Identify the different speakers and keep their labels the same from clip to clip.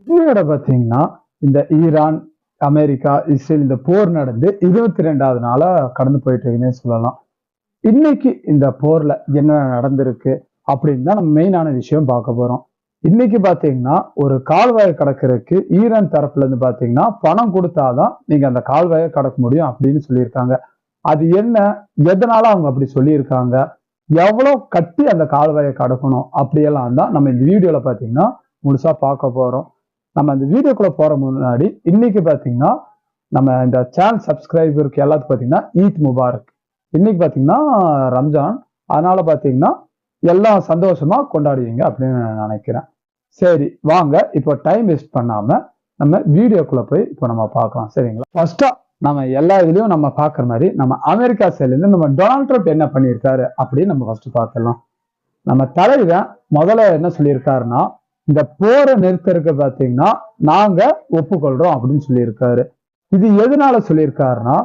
Speaker 1: இன்னையோட பாத்தீங்கன்னா இந்த ஈரான், அமெரிக்கா, இஸ்ரேல் இந்த போர் நடந்து 22வது நாளா கடந்து போயிட்டு இருக்குன்னே சொல்லலாம். இன்னைக்கு இந்த போர்ல என்ன நடந்திருக்கு அப்படின்னு தான் நம்ம மெயினான விஷயம் பார்க்க போறோம். இன்னைக்கு பாத்தீங்கன்னா ஒரு கால்வாயை கடக்கிறதுக்கு ஈரான் தரப்புல இருந்து பாத்தீங்கன்னா பணம் கொடுத்தாதான் நீங்க அந்த கால்வாயை கடக்க முடியும் அப்படின்னு சொல்லியிருக்காங்க. அது என்ன, எதனால அவங்க அப்படி சொல்லியிருக்காங்க, எவ்வளவு கட்டி அந்த கால்வாயை கடக்கணும் அப்படியெல்லாம் தான் நம்ம இந்த வீடியோல பாத்தீங்கன்னா முழுசா பார்க்க போறோம். நம்ம அந்த வீடியோக்குள்ள போற முன்னாடி இன்னைக்கு பாத்தீங்கன்னா நம்ம இந்த சேனல் சப்ஸ்கிரைபருக்கு எல்லாத்துக்கும் பாத்தீங்கன்னா ஈத் முபாரக். இன்னைக்கு பாத்தீங்கன்னா ரம்ஜான், அதனால பாத்தீங்கன்னா எல்லாம் சந்தோஷமா கொண்டாடுவீங்க அப்படின்னு நான் நினைக்கிறேன். சரி வாங்க இப்போ டைம் வேஸ்ட் பண்ணாம நம்ம வீடியோக்குள்ள போய் இப்போ நம்ம பார்க்கலாம். சரிங்களா? ஃபர்ஸ்டா நம்ம எல்லா இதுலயும் நம்ம பாக்குற மாதிரி நம்ம அமெரிக்கா சைட்ல இருந்து நம்ம டொனால்ட் ட்ரம்ப் என்ன பண்ணியிருக்காரு அப்படின்னு நம்ம ஃபர்ஸ்ட் பார்க்கலாம். நம்ம தலைவர் முதல்ல என்ன சொல்லியிருக்காருன்னா, இந்த போரை நிறுத்தருக்கு பாத்தீங்கன்னா நாங்க ஒப்புக்கொள்றோம் அப்படின்னு சொல்லியிருக்காரு. இது எதனால சொல்லியிருக்காருன்னா,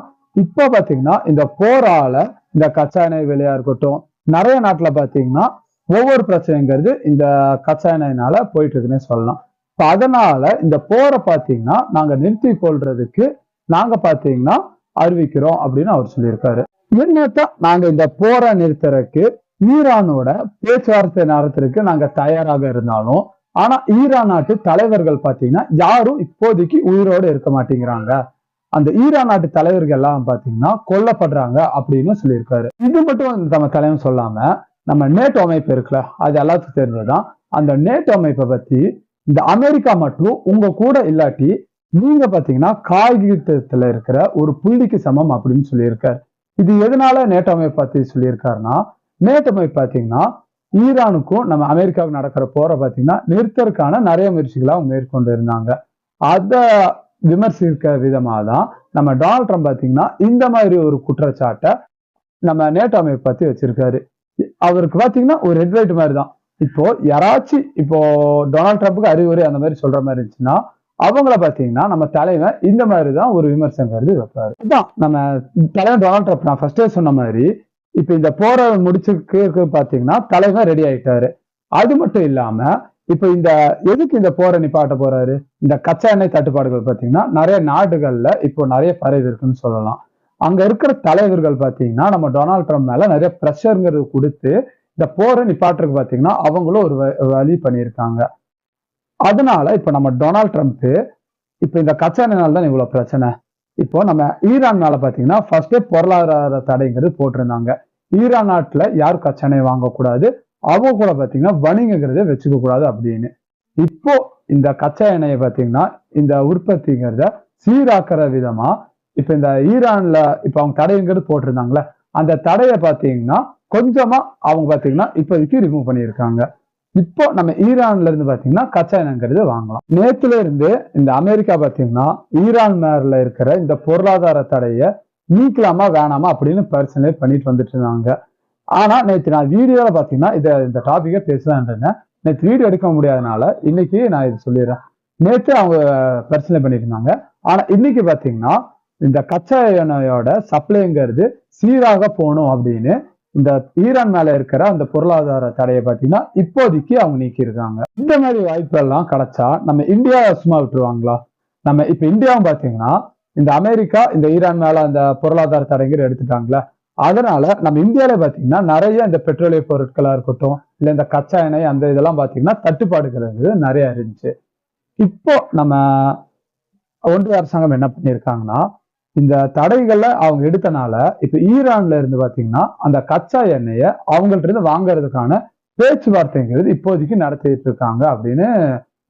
Speaker 1: இப்ப பாத்தீங்கன்னா இந்த போரால இந்த கச்சா எண்ணெய் விலையா இருக்கட்டும், நிறைய நாட்டுல பாத்தீங்கன்னா ஒவ்வொரு பிரச்சனைங்கிறது இந்த கச்சா எண்ணெய்னால போயிட்டு இருக்குன்னு சொல்லலாம். இப்ப அதனால இந்த போரை பாத்தீங்கன்னா நாங்க நிறுத்தி கொள்றதுக்கு நாங்க பாத்தீங்கன்னா அறிவிக்கிறோம் அப்படின்னு அவர் சொல்லியிருக்காரு. என்னத்தான் நாங்க இந்த போரை நிறுத்தறதுக்கு ஈரானோட பேச்சுவார்த்தை நடத்துறதுக்கு நாங்க தயாராக இருந்தாலும், ஆனா ஈரான் நாட்டு தலைவர்கள் பாத்தீங்கன்னா யாரும் இப்போதைக்கு உயிரோடு இருக்க மாட்டேங்கிறாங்க. அந்த ஈரான் நாட்டு தலைவர்கள் எல்லாம் பாத்தீங்கன்னா கொல்லப்படுறாங்க அப்படின்னு சொல்லியிருக்காரு. இது மட்டும் நம்ம தலைவன் சொல்லாம நம்ம நேட்டோ அமைப்பு இருக்குல்ல, அது எல்லாத்துக்கும் தெரிஞ்சதுதான். அந்த நேட்டோ அமைப்பை பத்தி இந்த அமெரிக்கா மட்டும் உங்க கூட இல்லாட்டி நீங்க பாத்தீங்கன்னா காகிதத்துல இருக்கிற ஒரு புள்ளிக்கு சமம் அப்படின்னு சொல்லியிருக்காரு. இது எதனால நேட்டோ அமைப்பை பத்தி சொல்லியிருக்காருன்னா, நேட்டோ அமைப்பு பாத்தீங்கன்னா ஈரானுக்கும் நம்ம அமெரிக்காவுக்கு நடக்கிற போரை பாத்தீங்கன்னா நிறுத்தறதுக்கான நிறைய முயற்சிகளை அவங்க மேற்கொண்டு இருந்தாங்க. அத விமர்சிக்க விதமா தான் நம்ம டொனால்ட் ட்ரம்ப் பாத்தீங்கன்னா இந்த மாதிரி ஒரு குற்றச்சாட்டை நம்ம நேட்டோ அமைப்பு பத்தி வச்சிருக்காரு. அவருக்கு பாத்தீங்கன்னா ஒரு ரெட் லைட் மாதிரி தான். இப்போ யாராச்சும் இப்போ டொனால்ட் ட்ரம்ப்புக்கு அறிவுரை அந்த மாதிரி சொல்ற மாதிரி இருந்துச்சுன்னா அவங்கள பாத்தீங்கன்னா நம்ம தலைவன் இந்த மாதிரிதான் ஒரு விமர்சனம் கருது வைப்பாரு. இதுதான் நம்ம தலைவன் டொனால்ட் ட்ரம்ப். நான் ஃபர்ஸ்டே சொன்ன மாதிரி இப்ப இந்த போரை முடிச்சுக்கு பாத்தீங்கன்னா தலைவன் ரெடி ஆயிட்டாரு. அது மட்டும் இல்லாம இப்ப இந்த எதுக்கு இந்த போரை நிப்பாட்ட போறாரு, இந்த கச்சா எண்ணெய் தட்டுப்பாடுகள் பாத்தீங்கன்னா நிறைய நாடுகள்ல இப்போ நிறைய பரவி இருக்குன்னு சொல்லலாம். அங்க இருக்கிற தலைவர்கள் பாத்தீங்கன்னா நம்ம டொனால்ட் ட்ரம்ப் மேல நிறைய பிரஷருங்கிறது கொடுத்து இந்த போரை நிப்பாட்டுறதுக்கு பாத்தீங்கன்னா அவங்களும் ஒரு வழி பண்ணியிருக்காங்க. அதனால இப்ப நம்ம டொனால்ட் ட்ரம்ப் இப்ப இந்த கச்சா எண்ணெய்னால தான் இவ்வளவு பிரச்சனை. இப்போ நம்ம ஈரான் மேல பாத்தீங்கன்னா ஃபர்ஸ்டே பொருளாதார தடைங்கிறது போட்டிருந்தாங்க. ஈரான் நாட்டுல யாரும் கச்சா எண்ணெய் வாங்கக்கூடாது, அவங்க கூட பாத்தீங்கன்னா வணிகங்கிறத வச்சுக்க கூடாது அப்படின்னு. இப்போ இந்த கச்சா எண்ணெயை பாத்தீங்கன்னா இந்த உற்பத்திங்கிறத சீராக்குற விதமா இப்ப இந்த ஈரான்ல இப்ப அவங்க தடைங்கிறது போட்டிருந்தாங்களே, அந்த தடையை பாத்தீங்கன்னா கொஞ்சமா அவங்க பாத்தீங்கன்னா இப்போதைக்கு ரிமூவ் பண்ணியிருக்காங்க. இப்போ நம்ம ஈரான்ல இருந்து பாத்தீங்கன்னா கச்சா எண்ணெய்ங்கிறது வாங்கலாம். நேத்துல இருந்து இந்த அமெரிக்கா பாத்தீங்கன்னா ஈரான் மேல இருக்கிற இந்த பொருளாதார தடையை நீக்கலாமா வேணாமா அப்படின்னு பரிசீலனை பண்ணிட்டு வந்துட்டு இருந்தாங்க. ஆனா நேற்று நான் வீடியோல பாத்தீங்கன்னா இந்த டாபிக்கை பேசலான் இருந்தேன். நேற்று வீடியோ எடுக்க முடியாதனால இன்னைக்கு நான் இது சொல்லிடுறேன். நேற்று அவங்க பரிசீலனை பண்ணிட்டு இருந்தாங்க. ஆனா இன்னைக்கு பாத்தீங்கன்னா இந்த கச்சா எண்ணெயோட சப்ளைங்கிறது சீராக போகணும் அப்படின்னு இந்த ஈரான் மேல இருக்கிற அந்த பொருளாதார தடையை பாத்தீங்கன்னா இப்போதைக்கு அவங்க நீக்கியிருக்காங்க. இந்த மாதிரி வாய்ப்பு எல்லாம் கிடைச்சா நம்ம இந்தியா சும்மா விட்டுருவாங்களா? நம்ம இப்ப இந்தியாவும் பாத்தீங்கன்னா இந்த அமெரிக்கா இந்த ஈரான் மேல அந்த பொருளாதார தடைங்கிற எடுத்துட்டாங்களா, அதனால நம்ம இந்தியாவில பாத்தீங்கன்னா நிறைய இந்த பெட்ரோலிய பொருட்களா இருக்கட்டும், இல்ல இந்த கச்சா எண்ணெய் அந்த இதெல்லாம் பாத்தீங்கன்னா தட்டுப்பாடுகள் நிறைய இருந்துச்சு. இப்போ நம்ம ஒன்றிய அரசாங்கம் என்ன பண்ணியிருக்காங்கன்னா, இந்த தடைகள்ல அவங்க எடுத்தனால இப்ப ஈரான்ல இருந்து பாத்தீங்கன்னா அந்த கச்சா எண்ணெயை அவங்கள்ட்ட இருந்து வாங்குறதுக்கான பேச்சுவார்த்தைங்கிறது இப்போதைக்கு நடத்திட்டு இருக்காங்க அப்படின்னு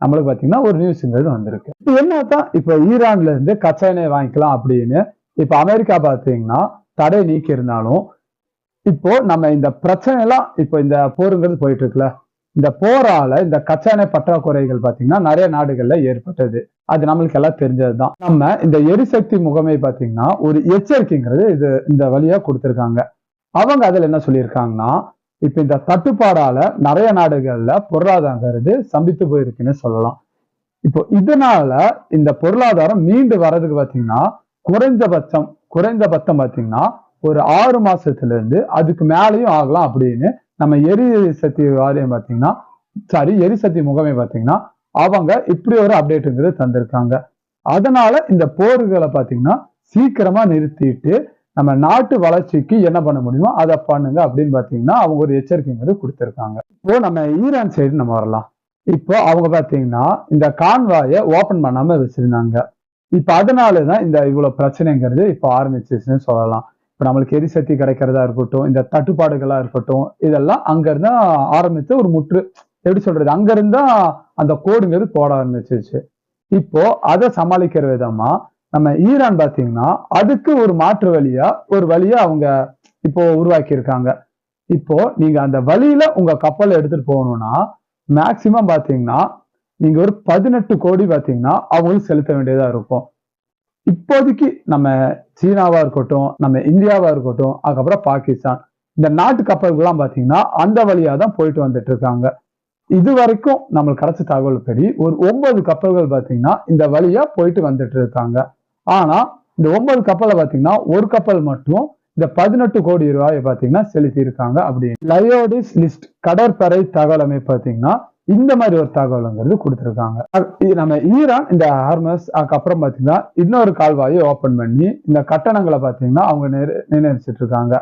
Speaker 1: நம்மளுக்கு பாத்தீங்கன்னா ஒரு நியூஸ்ங்கிறது வந்திருக்கு. இப்ப என்னதான் இப்ப ஈரான்ல இருந்து கச்சா எண்ணெய் வாங்கிக்கலாம் அப்படின்னு இப்ப அமெரிக்கா பாத்தீங்கன்னா தடை நீக்கி இருந்தாலும், இப்போ நம்ம இந்த பிரச்சனை எல்லாம் இப்போ இந்த போருங்கிறது போயிட்டு இருக்குல்ல, இந்த போரால இந்த கச்சா எண்ணெய் பற்றாக்குறைகள் பாத்தீங்கன்னா நிறைய நாடுகள்ல ஏற்பட்டது. அது நம்மளுக்கு எல்லாம் தெரிஞ்சதுதான். நம்ம இந்த எரிசக்தி முகமை பாத்தீங்கன்னா ஒரு எச்சரிக்கைங்கிறது இந்த வழியா கொடுத்திருக்காங்க. அவங்க அதுல என்ன சொல்லியிருக்காங்கன்னா, இப்ப இந்த தட்டுப்பாடால நிறைய நாடுகள்ல பொருளாதாரங்கிறது சம்பித்து போயிருக்குன்னு சொல்லலாம். இப்போ இதனால இந்த பொருளாதாரம் மீண்டு வர்றதுக்கு பாத்தீங்கன்னா குறைந்தபட்சம் பாத்தீங்கன்னா ஒரு 6 மாசத்துல இருந்து அதுக்கு மேலேயும் ஆகலாம் அப்படின்னு நம்ம எரிசக்தி வாரியம் பாத்தீங்கன்னா எரிசக்தி முகமை பாத்தீங்கன்னா அவங்க இப்படி ஒரு அப்டேட்டுங்கிறது தந்திருக்காங்க. அதனால இந்த போர்களை பாத்தீங்கன்னா சீக்கிரமா நிறுத்திட்டு நம்ம நாட்டு வளர்ச்சிக்கு என்ன பண்ண முடியுமோ அதை பண்ணுங்க அப்படின்னு பாத்தீங்கன்னா அவங்க ஒரு எச்சரிக்கைங்கிறது கொடுத்திருக்காங்க. இப்போ நம்ம ஈரான் சைடு நம்ம வரலாம். இப்போ அவங்க பாத்தீங்கன்னா இந்த கான்வாயை ஓபன் பண்ணாம வச்சிருந்தாங்க. இப்ப அதனாலதான் இந்த இவ்வளவு பிரச்சனைங்கிறது இப்ப ஆரம்பிச்சிச்சுன்னு சொல்லலாம். இப்ப நம்மளுக்கு எரிசக்தி கிடைக்கிறதா இருக்கட்டும், இந்த தட்டுப்பாடுகளா இருக்கட்டும், இதெல்லாம் அங்க இருந்தா ஆரம்பித்து ஒரு முற்று எப்படி சொல்றது, அங்க இருந்தா அந்த கோடுங்கிறது போட ஆரம்பிச்சிருச்சு. இப்போ அதை சமாளிக்கிற விதமா நம்ம ஈரான் பாத்தீங்கன்னா அதுக்கு ஒரு மாற்று வழியா அவங்க இப்போ உருவாக்கி இருக்காங்க. இப்போ நீங்க அந்த வழியில உங்க கப்பலை எடுத்துட்டு போகணும்னா மேக்சிமம் பாத்தீங்கன்னா நீங்க ஒரு 18 கோடி பாத்தீங்கன்னா அவங்களுக்கு செலுத்த வேண்டியதா இருக்கும். இப்போதைக்கு நம்ம சீனாவா இருக்கட்டும், நம்ம இந்தியாவா இருக்கட்டும், அதுக்கப்புறம் பாகிஸ்தான், இந்த நாட்டு கப்பல்கள்லாம் பாத்தீங்கன்னா அந்த வழியா தான் போயிட்டு வந்துட்டு இருக்காங்க. இது வரைக்கும் நம்மளுக்கு கிடைச்ச தகவல் படி ஒரு 9 கப்பல்கள் பாத்தீங்கன்னா இந்த வழியா போயிட்டு வந்துட்டு இருக்காங்க. ஆனா இந்த 9 கப்பலை பாத்தீங்கன்னா ஒரு கப்பல் மட்டும் இந்த 18 கோடி ரூபாயை பாத்தீங்கன்னா செலுத்தி இருக்காங்க. அப்படி லயோடிஸ் லிஸ்ட் கடற்படை தகவல் அமைப்பு பாத்தீங்கன்னா இந்த மாதிரி ஒரு தகவல்ங்கிறது கொடுத்திருக்காங்க. நம்ம ஈரான் இந்த ஹார்மஸ் அதுக்கப்புறம் பாத்தீங்கன்னா இன்னொரு கால்வாயை ஓபன் பண்ணி இந்த கட்டணங்களை பாத்தீங்கன்னா அவங்க நிர்ணயிச்சிட்டு இருக்காங்க.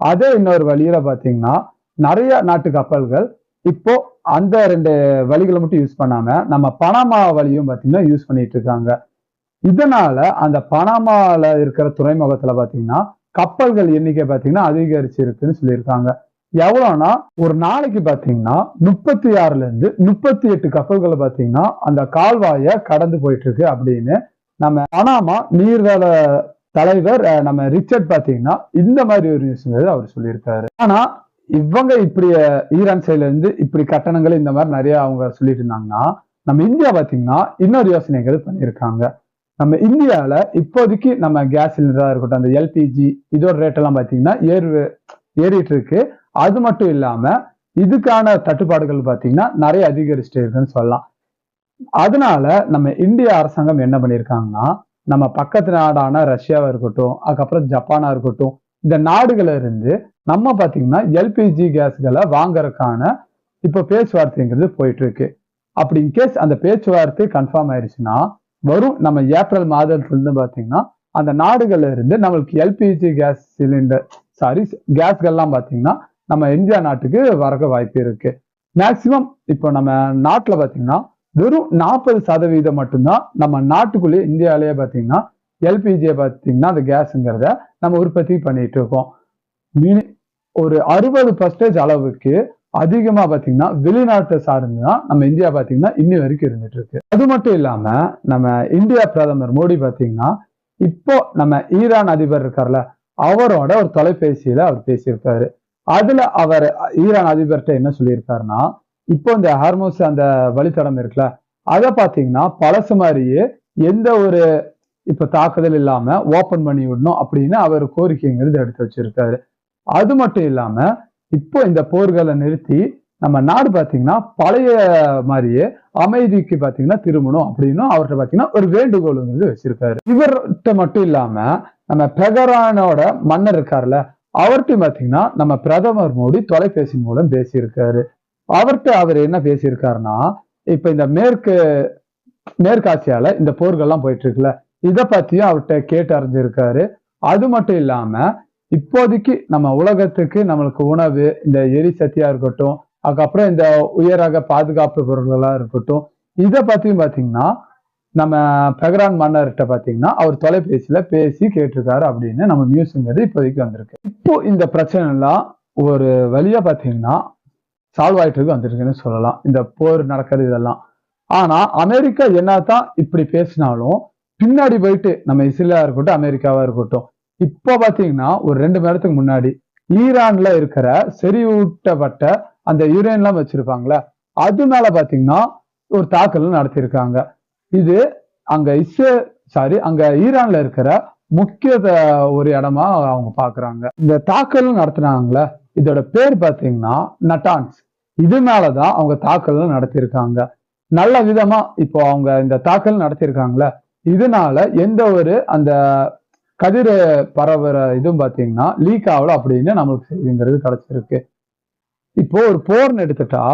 Speaker 1: அதே இன்னொரு வழியில பாத்தீங்கன்னா நிறைய நாட்டு கப்பல்கள் இப்போ அந்த 2 வழிகளை மட்டும் யூஸ் பண்ணாம நம்ம பனாமா வழியும் பாத்தீங்கன்னா யூஸ் பண்ணிட்டு இருக்காங்க. இதனால அந்த பனாமால இருக்கிற துறைமுகத்துல பாத்தீங்கன்னா கப்பல்கள் எண்ணிக்கை பாத்தீங்கன்னா அதிகரிச்சு இருக்குன்னு சொல்லியிருக்காங்க. எவ்வளவுனா ஒரு நாளைக்கு பாத்தீங்கன்னா 36ல இருந்து 38 கப்பல்களை பாத்தீங்கன்னா அந்த கால்வாயை கடந்து போயிட்டு இருக்கு அப்படின்னு நம்ம பனாமா நீர்வள தலைவர் நம்ம ரிச்சர்ட் பாத்தீங்கன்னா இந்த மாதிரி ஒரு நியூஸ் அவர் சொல்லியிருக்காரு. ஆனா இவங்க இப்படி ஈரான் சைட்ல இருந்து இப்படி கட்டணங்கள் இந்த மாதிரி நிறைய அவங்க சொல்லிட்டு இருந்தாங்கன்னா நம்ம இந்தியா பாத்தீங்கன்னா இன்னொரு யோசனைகள் பண்ணியிருக்காங்க. நம்ம இந்தியாவில இப்போதைக்கு நம்ம கேஸ் சிலிண்டரா இருக்கட்டும், அந்த எல்பிஜி இதோட ரேட் எல்லாம் பாத்தீங்கன்னா ஏறிட்டு இருக்கு. அது மட்டும் இல்லாம இதுக்கான தட்டுப்பாடுகள் பாத்தீங்கன்னா நிறைய அதிகரிச்சுட்டு இருக்குன்னு சொல்லலாம். அதனால நம்ம இந்திய அரசாங்கம் என்ன பண்ணிருக்காங்கன்னா நம்ம பக்கத்து நாடான ரஷ்யாவா இருக்கட்டும், அதுக்கப்புறம் ஜப்பானா இருக்கட்டும், இந்த நாடுகள்ல இருந்து நம்ம பாத்தீங்கன்னா எல்பிஜி கேஸ்களை வாங்கறதுக்கான இப்ப பேச்சுவார்த்தைங்கிறது போயிட்டு இருக்கு. அப்படி இன்கேஸ் அந்த பேச்சுவார்த்தை கன்ஃபார்ம் ஆயிடுச்சுன்னா வரும் நம்ம ஏப்ரல் மாதத்துல இருந்து பாத்தீங்கன்னா அந்த நாடுகள்ல இருந்து நம்மளுக்கு எல்பிஜி கேஸ் சிலிண்டர் கேஸ்கள்லாம் பாத்தீங்கன்னா நம்ம இந்தியா நாட்டுக்கு வரக்க வாய்ப்பு இருக்கு. மேக்சிமம் இப்போ நம்ம நாட்டுல பாத்தீங்கன்னா வெறும் 40% மட்டும்தான் நம்ம நாட்டுக்குள்ளேயே இந்தியாவிலேயே பாத்தீங்கன்னா எல்பிஜியை பாத்தீங்கன்னா அந்த கேஸுங்கிறத நம்ம உற்பத்தி பண்ணிட்டு இருக்கோம். ஒரு 60% அளவுக்கு அதிகமா பாத்தீங்கன்னா வெளிநாட்டை சார்ந்துதான் நம்ம இந்தியா பாத்தீங்கன்னா இன்னி வரைக்கும் இருந்துட்டு இருக்கு. அது மட்டும் இல்லாம நம்ம இந்தியா பிரதமர் மோடி பாத்தீங்கன்னா இப்போ நம்ம ஈரான் அதிபர் இருக்கார்ல அவரோட ஒரு தொலைபேசியில அவர் பேசியிருக்காரு. அதுல அவர் ஈரான் அதிபர்கிட்ட என்ன சொல்லியிருக்காருன்னா இப்போ இந்த ஹார்மோஸ் அந்த வழித்தடம் இருக்குல்ல அதை பாத்தீங்கன்னா பழசு மாதிரியே எந்த ஒரு இப்ப தாக்குதல் இல்லாம ஓபன் பண்ணி விடணும் அப்படின்னு அவர் கோரிக்கைங்கிறது எடுத்து வச்சிருக்காரு. அது மட்டும் இல்லாம இப்போ இந்த போர்களை நிறுத்தி நம்ம நாடு பாத்தீங்கன்னா பழைய மாதிரியே அமைதிக்கு பாத்தீங்கன்னா திரும்பணும் அப்படின்னு அவர்கிட்ட பாத்தீங்கன்னா ஒரு வேண்டுகோளுங்கிறது வச்சிருக்காரு. இவர்கிட்ட மட்டும் இல்லாம நம்ம பெகரானோட மன்னர் இருக்காருல்ல அவர்கிட்ட பாத்தீங்கன்னா நம்ம பிரதமர் மோடி தொலைபேசி மூலம் பேசியிருக்காரு. அவர்கிட்ட அவர் என்ன பேசியிருக்காருன்னா இப்ப இந்த மேற்காசியால இந்த போர்கள்லாம் போயிட்டு இருக்குல்ல இதை பத்தியும் அவர்கிட்ட கேட்டு அறிஞ்சிருக்காரு. அது மட்டும் இல்லாம இப்போதைக்கு நம்ம உலகத்துக்கு நம்மளுக்கு உணவு, இந்த எரிசக்தியா இருக்கட்டும், அதுக்கப்புறம் இந்த உயரக பாதுகாப்பு பொருள்களா இருக்கட்டும், இதை பத்தியும் பாத்தீங்கன்னா நம்ம பெகரான் மன்னர்கிட்ட பாத்தீங்கன்னா அவர் தொலைபேசியில பேசி கேட்டிருக்காரு அப்படின்னு நம்ம நியூஸ்ங்கிறது இப்போதைக்கு வந்திருக்கு. இப்போ இந்த பிரச்சனை எல்லாம் ஒரு வழியா பாத்தீங்கன்னா சால்வ் ஆயிட்டு வந்திருக்குன்னு சொல்லலாம், இந்த போர் நடக்கிறது இதெல்லாம். ஆனா அமெரிக்கா என்னதான் இப்படி பேசினாலும் பின்னாடி போயிட்டு நம்ம இஸ்ரேலா இருக்கட்டும், அமெரிக்காவா இருக்கட்டும், இப்போ பாத்தீங்கன்னா ஒரு 2 மணி நேரத்துக்கு முன்னாடி ஈரான்ல இருக்கிற செறிவூட்டப்பட்ட அந்த யுரேன்லாம் வச்சிருப்பாங்களே அது மேல பாத்தீங்கன்னா ஒரு தாக்குதல் நடத்தியிருக்காங்க. இது அங்க ஈரான்ல இருக்கிற முக்கிய ஒரு இடமா அவங்க பாக்குறாங்க. இந்த தாக்குதல் நடத்தினாங்களே இதோட பேர் பாத்தீங்கன்னா நட்டான்ஸ். இது மேலதான் அவங்க தாக்குதல் நடத்தியிருக்காங்க. நல்ல விதமா இப்போ அவங்க இந்த தாக்குதல் நடத்தியிருக்காங்களே இதனால எந்த ஒரு அந்த கதிர் பரவுற இதுவும் பாத்தீங்கன்னா லீக் ஆகல அப்படின்னு நம்மளுக்கு செய்திங்கிறது கிடைச்சிருக்கு. இப்போ ஒரு போர்னு எடுத்துட்டா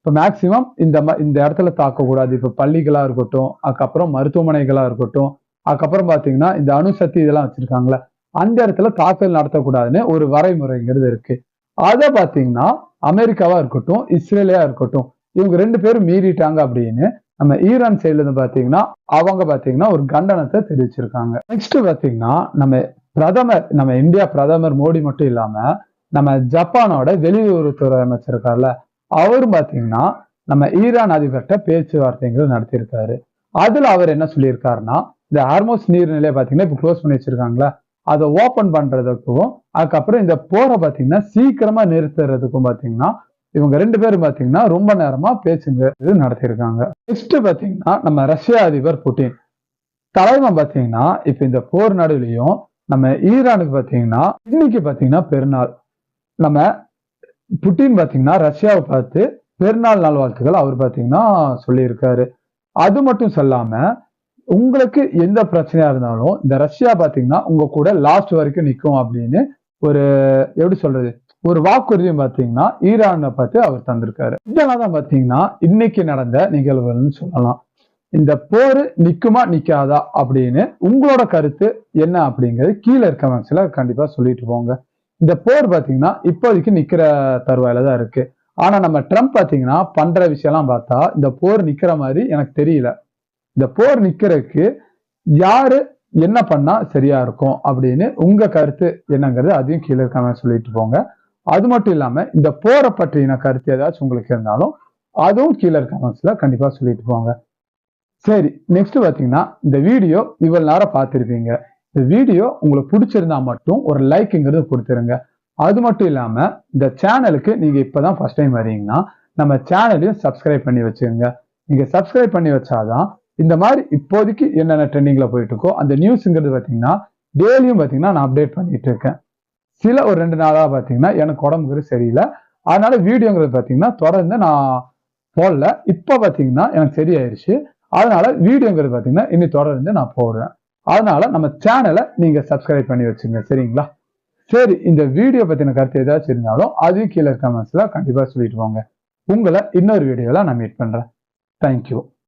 Speaker 1: இப்ப மேக்சிமம் இந்த இடத்துல தாக்கக்கூடாது. இப்ப பள்ளிகளா இருக்கட்டும், அதுக்கப்புறம் மருத்துவமனைகளா இருக்கட்டும், அதுக்கப்புறம் பாத்தீங்கன்னா இந்த அணுசக்தி இதெல்லாம் வச்சிருக்காங்களே, அந்த இடத்துல தாக்குதல் நடத்தக்கூடாதுன்னு ஒரு வரைமுறைங்கிறது இருக்கு. அதை பாத்தீங்கன்னா அமெரிக்காவா இருக்கட்டும், இஸ்ரேலியா இருக்கட்டும், இவங்க 2 பேரும் மீறிட்டாங்க அப்படின்னு நம்ம ஈரான் சைட்ல இருந்து பாத்தீங்கன்னா அவங்க பாத்தீங்கன்னா ஒரு கண்டனத்தை தெரிவிச்சிருக்காங்க. நெக்ஸ்ட் பாத்தீங்கன்னா நம்ம இந்தியா பிரதமர் மோடி மட்டும் இல்லாம நம்ம ஜப்பானோட வெளியுறவுத்துறை அமைச்சர் இருக்கார்ல, அவரும் பாத்தீங்கன்னா நம்ம ஈரான் அதிபர்கிட்ட பேச்சுவார்த்தைகள் நடத்தியிருக்காரு. அதுல அவர் என்ன சொல்லியிருக்காருன்னா, இந்த ஹார்மோஸ் நீர்நிலையை பாத்தீங்கன்னா இப்ப க்ளோஸ் பண்ணி வச்சிருக்காங்களா, அதை ஓபன் பண்றதுக்கும் அதுக்கப்புறம் இந்த போரை பாத்தீங்கன்னா சீக்கிரமா நிறுத்துறதுக்கும் பாத்தீங்கன்னா இவங்க 2 பேரும் பாத்தீங்கன்னா ரொம்ப நேரமா பேச்சுங்கிறது நடத்தியிருக்காங்க. நெக்ஸ்ட் பாத்தீங்கன்னா நம்ம ரஷ்ய அதிபர் புட்டின் தலைவன் பாத்தீங்கன்னா இப்ப இந்த போர் நடுவுலையும் நம்ம ஈரானுக்கு பாத்தீங்கன்னா இன்னைக்கு பாத்தீங்கன்னா பெருநாள். நம்ம புட்டின் பாத்தீங்கன்னா ரஷ்யாவை பார்த்து பெருநாள் நல்வாழ்த்துக்கள் அவர் பாத்தீங்கன்னா சொல்லியிருக்காரு. அது மட்டும் சொல்லாம உங்களுக்கு எந்த பிரச்சனையா இருந்தாலும் இந்த ரஷ்யா பாத்தீங்கன்னா உங்க கூட லாஸ்ட் வரைக்கும் நிக்கும் அப்படின்னு ஒரு எப்படி சொல்றது ஒரு வாக்குறுதியும் பாத்தீங்கன்னா ஈரானை பார்த்து அவர் தந்திருக்காரு. இதெல்லாம் தான் பாத்தீங்கன்னா இன்னைக்கு நடந்த நிகழ்வுகள்னு சொல்லலாம். இந்த போர் நிக்குமா நிக்காதா அப்படின்னு உங்களோட கருத்து என்ன அப்படிங்கிறது கீழே இருக்க கமெண்ட்ஸ்ல கண்டிப்பா சொல்லிட்டு போங்க. இந்த போர் பாத்தீங்கன்னா இப்போதைக்கு நிக்கிற தருவாயில தான் இருக்கு. ஆனா நம்ம ட்ரம்ப் பாத்தீங்கன்னா பண்ற விஷயம்லாம் பார்த்தா இந்த போர் நிக்கிற மாதிரி எனக்கு தெரியல. இந்த போர் நிக்கிறதுக்கு யாரு என்ன பண்ணா சரியா இருக்கும் அப்படின்னு உங்க கருத்து என்னங்கிறது அதையும் கீழே இருக்காம சொல்லிட்டு போங்க. அது மட்டும் இல்லாம இந்த போரை பற்றின கருத்து ஏதாச்சும் உங்களுக்கு இருந்தாலும் அதுவும் கீழே கமெண்ட்ஸ்ல கண்டிப்பா சொல்லிட்டு போங்க. சரி, நெக்ஸ்ட் பாத்தீங்கன்னா இந்த வீடியோ இவ்வளவு நேரம் பார்த்திருப்பீங்க. இந்த வீடியோ உங்களுக்கு பிடிச்சிருந்தா மட்டும் ஒரு லைக்ங்கிறது கொடுத்துருங்க. அது மட்டும் இல்லாம இந்த சேனலுக்கு நீங்க இப்பதான் ஃபர்ஸ்ட் டைம் வரீங்கன்னா நம்ம சேனலையும் சப்ஸ்கிரைப் பண்ணி வச்சுக்கோங்க. நீங்க சப்ஸ்கிரைப் பண்ணி வச்சாதான் இந்த மாதிரி இப்போதைக்கு என்னென்ன ட்ரெண்டிங்ல போயிட்டு இருக்கோ அந்த நியூஸ்ங்கிறது பாத்தீங்கன்னா டெய்லியும் பாத்தீங்கன்னா நான் அப்டேட் பண்ணிட்டு இருக்கேன். சில ஒரு 2 நாளா பாத்தீங்கன்னா எனக்கு உடம்புக்கு சரியில்லை, அதனால வீடியோங்கிறது பாத்தீங்கன்னா தொடர்ந்து நான் போடல. இப்ப பாத்தீங்கன்னா எனக்கு சரியாயிருச்சு, அதனால வீடியோங்கிறது பாத்தீங்கன்னா இனி தொடர்ந்து நான் போடுவேன். அதனால நம்ம சேனலை நீங்க சப்ஸ்கிரைப் பண்ணி வச்சுங்க, சரிங்களா? சரி, இந்த வீடியோ பத்தின கருத்து ஏதாச்சும் இருந்தாலும் அதையும் கீழே கமெண்ட்ஸ்ல கண்டிப்பா சொல்லிட்டு போங்க. உங்களை இன்னொரு வீடியோல நான் மீட் பண்றேன். தேங்க்யூ.